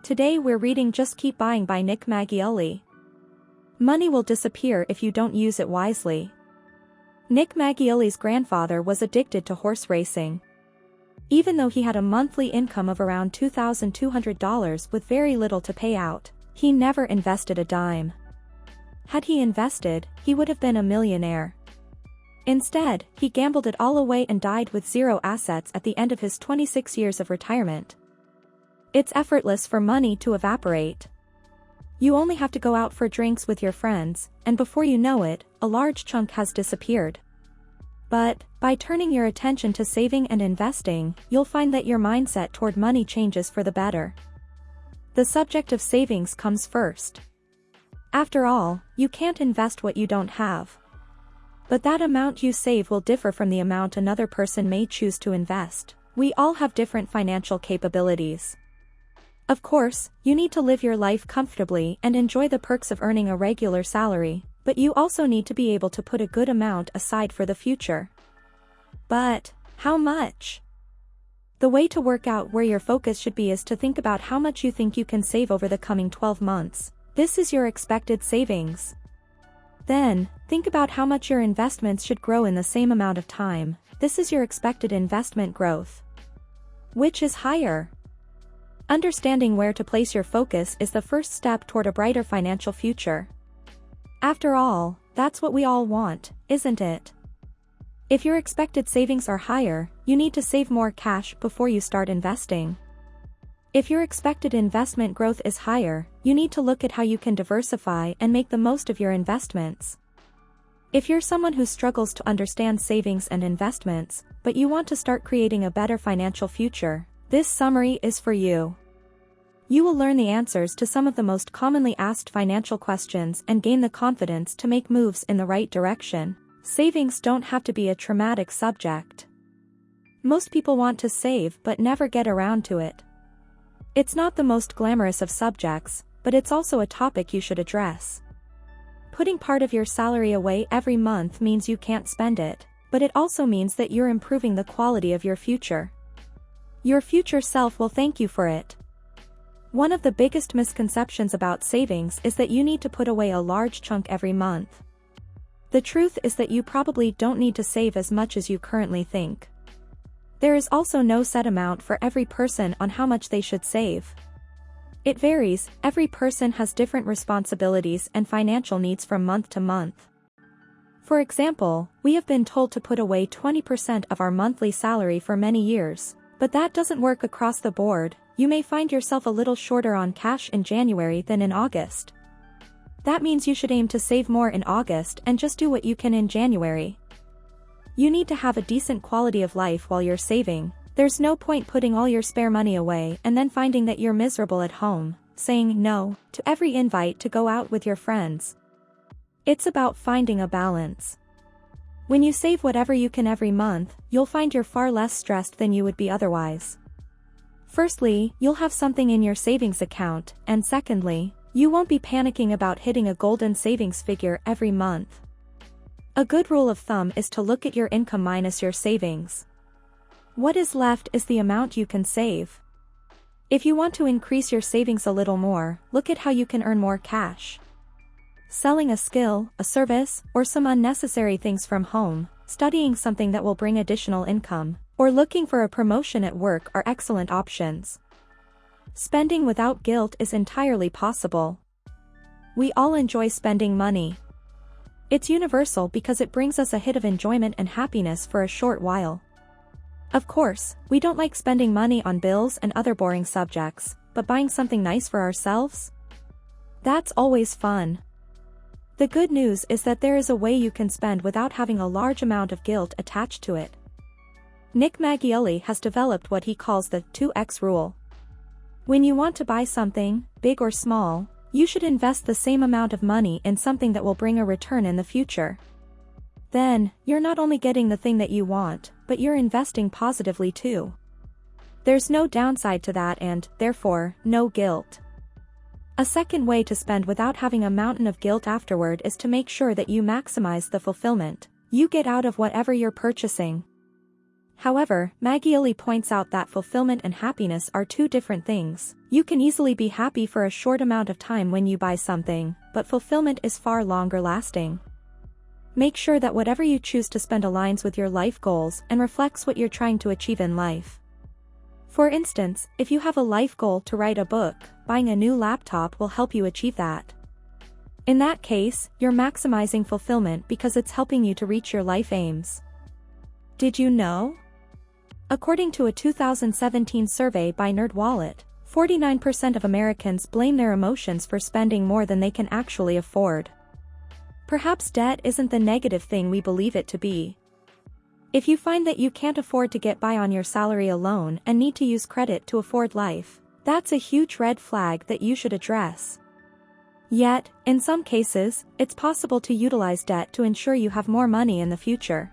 Today we're reading Just Keep Buying by Nick Maggiulli. Money will disappear if you don't use it wisely. Nick Maggiulli's grandfather was addicted to horse racing. Even though he had a monthly income of around $2,200 with very little to pay out, he never invested a dime. Had he invested, he would have been a millionaire. Instead, he gambled it all away and died with zero assets at the end of his 26 years of retirement. It's effortless for money to evaporate. You only have to go out for drinks with your friends, and before you know it, a large chunk has disappeared. But, by turning your attention to saving and investing, you'll find that your mindset toward money changes for the better. The subject of savings comes first. After all, you can't invest what you don't have. But that amount you save will differ from the amount another person may choose to invest. We all have different financial capabilities. Of course, you need to live your life comfortably and enjoy the perks of earning a regular salary, but you also need to be able to put a good amount aside for the future. But, how much? The way to work out where your focus should be is to think about how much you think you can save over the coming 12 months. This is your expected savings. Then, think about how much your investments should grow in the same amount of time. This is your expected investment growth. Which is higher? Understanding where to place your focus is the first step toward a brighter financial future. After all, that's what we all want, isn't it? If your expected savings are higher, you need to save more cash before you start investing. If your expected investment growth is higher, you need to look at how you can diversify and make the most of your investments. If you're someone who struggles to understand savings and investments, but you want to start creating a better financial future, this summary is for you. You will learn the answers to some of the most commonly asked financial questions and gain the confidence to make moves in the right direction. Savings don't have to be a traumatic subject. Most people want to save but never get around to it. It's not the most glamorous of subjects, but it's also a topic you should address. Putting part of your salary away every month means you can't spend it, but it also means that you're improving the quality of your future. Your future self will thank you for it. One of the biggest misconceptions about savings is that you need to put away a large chunk every month. The truth is that you probably don't need to save as much as you currently think. There is also no set amount for every person on how much they should save. It varies. Every person has different responsibilities and financial needs from month to month. For example, we have been told to put away 20% of our monthly salary for many years, but that doesn't work across the board. You may find yourself a little shorter on cash in January than in August. That means you should aim to save more in August and just do what you can in January. You need to have a decent quality of life while you're saving. There's no point putting all your spare money away and then finding that you're miserable at home, saying no to every invite to go out with your friends. It's about finding a balance. When you save whatever you can every month, you'll find you're far less stressed than you would be otherwise. Firstly, you'll have something in your savings account, and secondly, you won't be panicking about hitting a golden savings figure every month. A good rule of thumb is to look at your income minus your savings. What is left is the amount you can save. If you want to increase your savings a little more, look at how you can earn more cash. Selling a skill, a service, or some unnecessary things from home, studying something that will bring additional income, or looking for a promotion at work are excellent options. Spending without guilt is entirely possible. We all enjoy spending money. It's universal because it brings us a hit of enjoyment and happiness for a short while. Of course, we don't like spending money on bills and other boring subjects, but buying something nice for ourselves? That's always fun. The good news is that there is a way you can spend without having a large amount of guilt attached to it. Nick Maggiulli has developed what he calls the 2x rule. When you want to buy something, big or small, you should invest the same amount of money in something that will bring a return in the future. Then, you're not only getting the thing that you want, but you're investing positively too. There's no downside to that and, therefore, no guilt. A second way to spend without having a mountain of guilt afterward is to make sure that you maximize the fulfillment you get out of whatever you're purchasing. However, Maggiulli points out that fulfillment and happiness are two different things. You can easily be happy for a short amount of time when you buy something, but fulfillment is far longer lasting. Make sure that whatever you choose to spend aligns with your life goals and reflects what you're trying to achieve in life. For instance, if you have a life goal to write a book, buying a new laptop will help you achieve that. In that case, you're maximizing fulfillment because it's helping you to reach your life aims. Did you know? According to a 2017 survey by NerdWallet, 49% of Americans blame their emotions for spending more than they can actually afford. Perhaps debt isn't the negative thing we believe it to be. If you find that you can't afford to get by on your salary alone and need to use credit to afford life, that's a huge red flag that you should address. Yet, in some cases, it's possible to utilize debt to ensure you have more money in the future.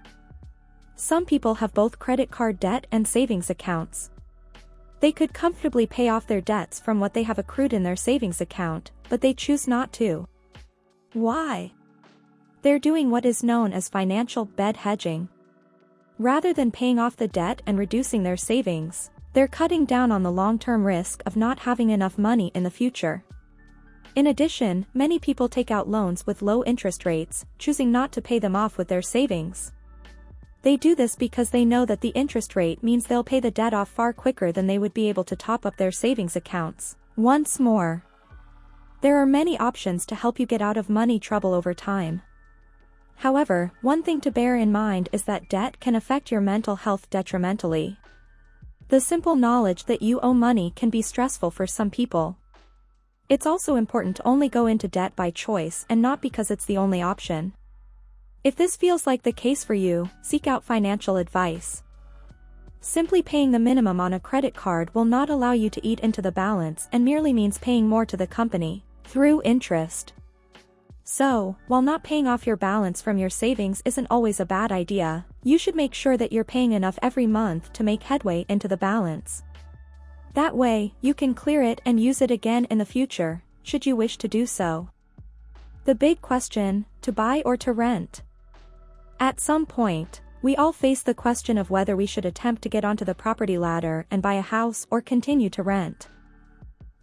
Some people have both credit card debt and savings accounts. They could comfortably pay off their debts from what they have accrued in their savings account, but they choose not to. Why? They're doing what is known as financial bed hedging. Rather than paying off the debt and reducing their savings, they're cutting down on the long-term risk of not having enough money in the future. In addition, many people take out loans with low interest rates, choosing not to pay them off with their savings. They do this because they know that the interest rate means they'll pay the debt off far quicker than they would be able to top up their savings accounts. Once more, there are many options to help you get out of money trouble over time. However, one thing to bear in mind is that debt can affect your mental health detrimentally. The simple knowledge that you owe money can be stressful for some people. It's also important to only go into debt by choice and not because it's the only option. If this feels like the case for you, seek out financial advice. Simply paying the minimum on a credit card will not allow you to eat into the balance and merely means paying more to the company, through interest. So, while not paying off your balance from your savings isn't always a bad idea, you should make sure that you're paying enough every month to make headway into the balance. That way, you can clear it and use it again in the future, should you wish to do so. The big question, to buy or to rent? At some point, we all face the question of whether we should attempt to get onto the property ladder and buy a house or continue to rent.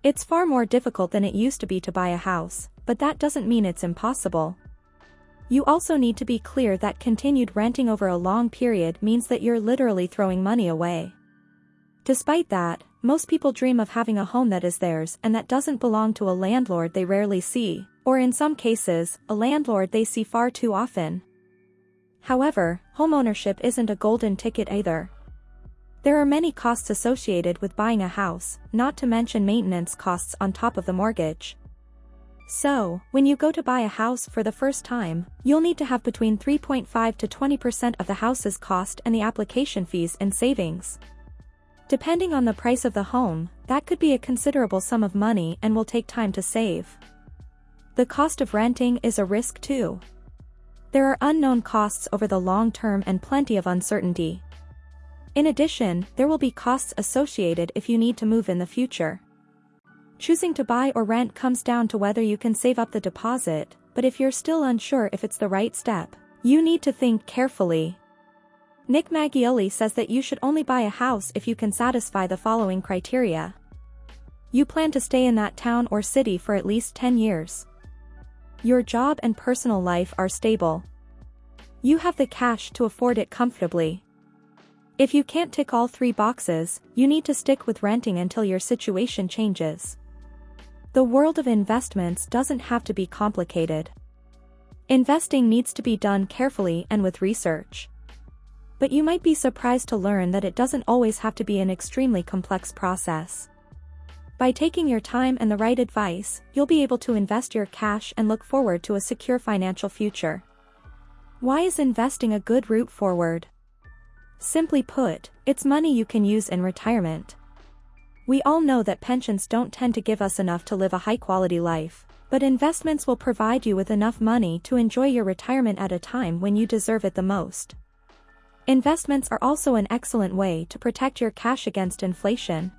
It's far more difficult than it used to be to buy a house, but that doesn't mean it's impossible. You also need to be clear that continued renting over a long period means that you're literally throwing money away. Despite that, most people dream of having a home that is theirs and that doesn't belong to a landlord they rarely see, or in some cases, a landlord they see far too often. However, homeownership isn't a golden ticket either. There are many costs associated with buying a house, not to mention maintenance costs on top of the mortgage. So, when you go to buy a house for the first time, you'll need to have between 3.5 to 20% of the house's cost and the application fees in savings. Depending on the price of the home, that could be a considerable sum of money and will take time to save. The cost of renting is a risk too. There are unknown costs over the long term and plenty of uncertainty. In addition, there will be costs associated if you need to move in the future. Choosing to buy or rent comes down to whether you can save up the deposit, but if you're still unsure if it's the right step, you need to think carefully. Nick Maggiulli says that you should only buy a house if you can satisfy the following criteria. You plan to stay in that town or city for at least 10 years. Your job and personal life are stable. You have the cash to afford it comfortably. If you can't tick all three boxes, you need to stick with renting until your situation changes. The world of investments doesn't have to be complicated. Investing needs to be done carefully and with research. But you might be surprised to learn that it doesn't always have to be an extremely complex process. By taking your time and the right advice, you'll be able to invest your cash and look forward to a secure financial future. Why is investing a good route forward? Simply put, it's money you can use in retirement. We all know that pensions don't tend to give us enough to live a high-quality life, but investments will provide you with enough money to enjoy your retirement at a time when you deserve it the most. Investments are also an excellent way to protect your cash against inflation.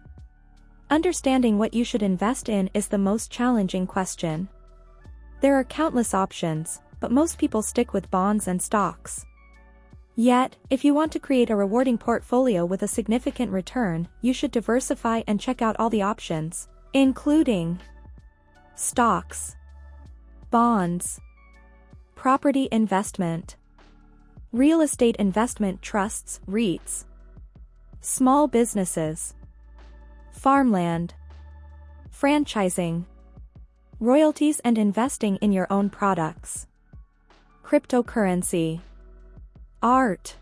Understanding what you should invest in is the most challenging question. There are countless options, but most people stick with bonds and stocks. Yet, if you want to create a rewarding portfolio with a significant return, you should diversify and check out all the options, including stocks, bonds, property investment, real estate investment trusts, REITs, small businesses, farmland, franchising, royalties and investing in your own products, cryptocurrency, art.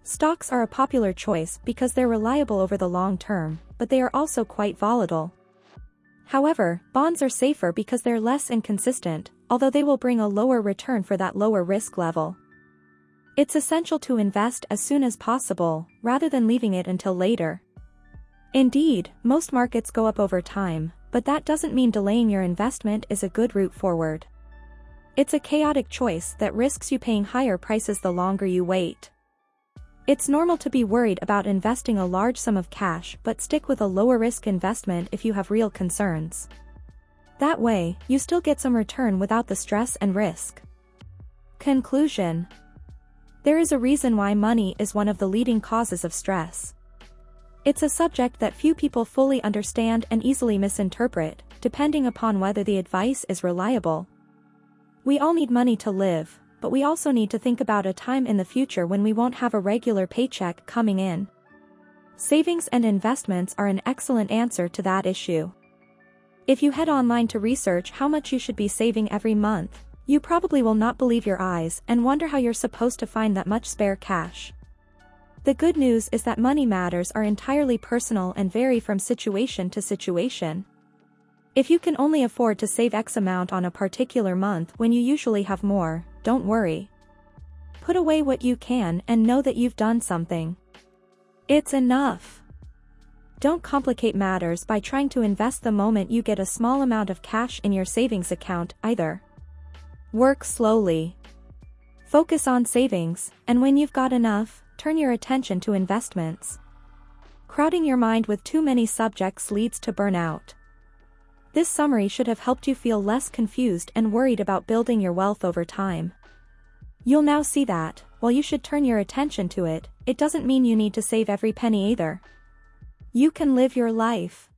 Stocks are a popular choice because they're reliable over the long term, but they are also quite volatile. However, bonds are safer because they're less inconsistent, although they will bring a lower return for that lower risk level. It's essential to invest as soon as possible, rather than leaving it until later. Indeed, most markets go up over time, but that doesn't mean delaying your investment is a good route forward. It's a chaotic choice that risks you paying higher prices the longer you wait. It's normal to be worried about investing a large sum of cash, but stick with a lower risk investment if you have real concerns. That way, you still get some return without the stress and risk. Conclusion. There is a reason why money is one of the leading causes of stress. It's a subject that few people fully understand and easily misinterpret, depending upon whether the advice is reliable. We all need money to live, but we also need to think about a time in the future when we won't have a regular paycheck coming in. Savings and investments are an excellent answer to that issue. If you head online to research how much you should be saving every month, you probably will not believe your eyes and wonder how you're supposed to find that much spare cash. The good news is that money matters are entirely personal and vary from situation to situation. If you can only afford to save X amount on a particular month when you usually have more, don't worry. Put away what you can and know that you've done something. It's enough. Don't complicate matters by trying to invest the moment you get a small amount of cash in your savings account, either. Work slowly. Focus on savings, and when you've got enough, turn your attention to investments. Crowding your mind with too many subjects leads to burnout. This summary should have helped you feel less confused and worried about building your wealth over time. You'll now see that, while you should turn your attention to it, it doesn't mean you need to save every penny either. You can live your life.